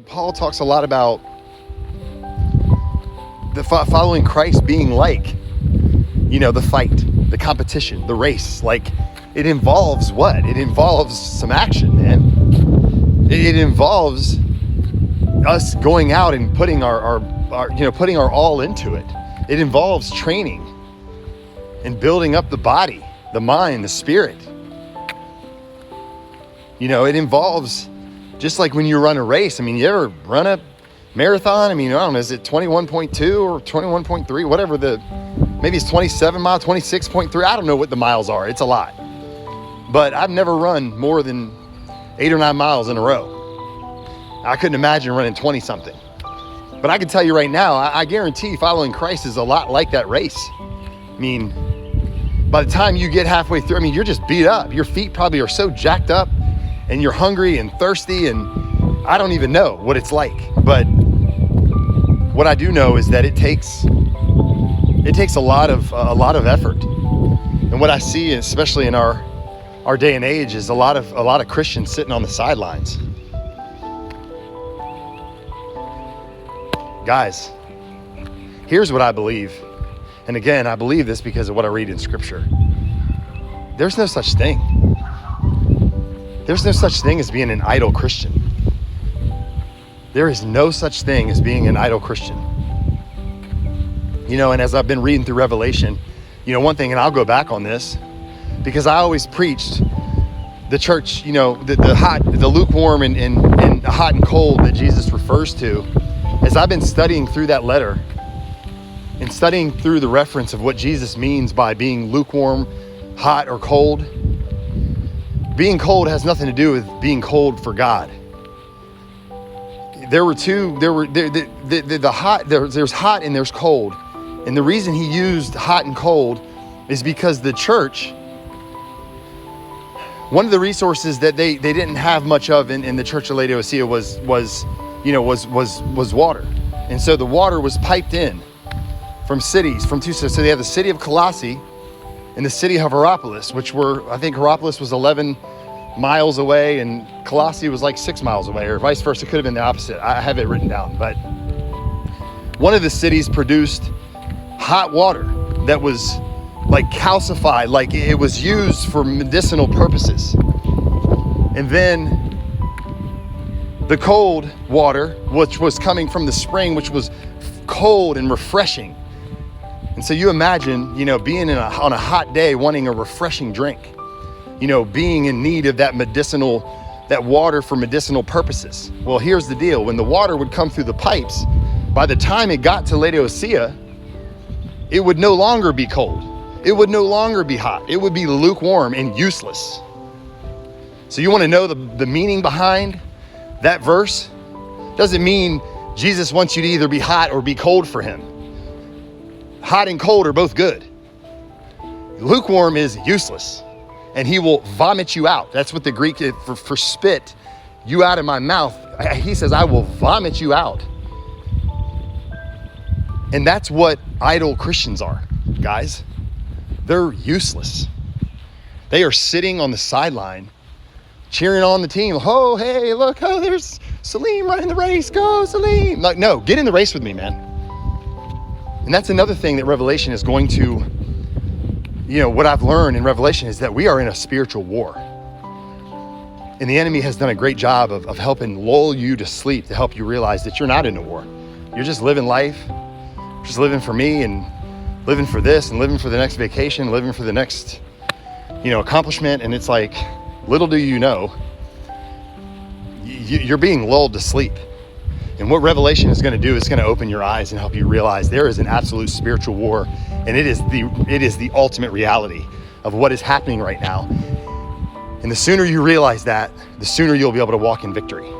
Paul talks a lot about the following Christ being like, the fight, the competition, the race. Like, it involves what? It involves some action, man. It involves us going out and putting our putting our all into it. It involves training and building up the body, the mind, the spirit. It involves, just like when you run a race. You ever run a marathon? I don't know, is it 21.2 or 21.3, whatever maybe it's 27 miles, 26.3. I don't know what the miles are. It's a lot. But I've never run more than 8 or 9 miles in a row. I couldn't imagine running 20 something. But I can tell you right now, I guarantee following Christ is a lot like that race. By the time you get halfway through, you're just beat up. Your feet probably are so jacked up and you're hungry and thirsty, and I don't even know what it's like. But what I do know is that it takes a lot of effort. And what I see, especially in our day and age, is a lot of Christians sitting on the sidelines. Guys, here's what I believe. And again, I believe this because of what I read in Scripture. There's no such thing. There's no such thing as being an idle Christian. There is no such thing as being an idle Christian. And as I've been reading through Revelation, one thing, and I'll go back on this, because I always preached the church, the lukewarm and hot and cold that Jesus refers to. As I've been studying through that letter and studying through the reference of what Jesus means by being lukewarm, hot, or cold, being cold has nothing to do with being cold for God. There's hot and there's cold. And the reason he used hot and cold is because the church, one of the resources that they didn't have much of in the church of Laodicea was water. And so the water was piped in from cities, from two cities. So they have the city of Colossae and the city of Hierapolis, which I think Hierapolis was 11 miles away and Colossae was like 6 miles away, or vice versa. It could have been the opposite. I have it written down. But one of the cities produced hot water that was like calcified, like it was used for medicinal purposes. And then the cold water, which was coming from the spring, which was cold and refreshing. And so you imagine, being on a hot day, wanting a refreshing drink, being in need of that water for medicinal purposes. Well, here's the deal. When the water would come through the pipes, by the time it got to Laodicea, it would no longer be cold. It would no longer be hot. It would be lukewarm and useless. So you want to know the meaning behind that verse? Doesn't mean Jesus wants you to either be hot or be cold for him. Hot and cold are both good. Lukewarm is useless, and he will vomit you out. That's what the Greek for spit you out of my mouth. He says, I will vomit you out. And that's what idle Christians are, guys. They're useless. They are sitting on the sideline, cheering on the team. Oh, hey, look, there's Salim running the race. Go, Salim. Like, no, get in the race with me, man. And that's another thing that Revelation is going to, what I've learned in Revelation is that we are in a spiritual war. And the enemy has done a great job of helping lull you to sleep, to help you realize that you're not in a war. You're just living life, just living for me and living for this and living for the next vacation, living for the next, accomplishment. And it's like, little do you know, you're being lulled to sleep. And what Revelation is going to do is going to open your eyes and help you realize there is an absolute spiritual war, and it is the ultimate reality of what is happening right now. And the sooner you realize that, the sooner you'll be able to walk in victory.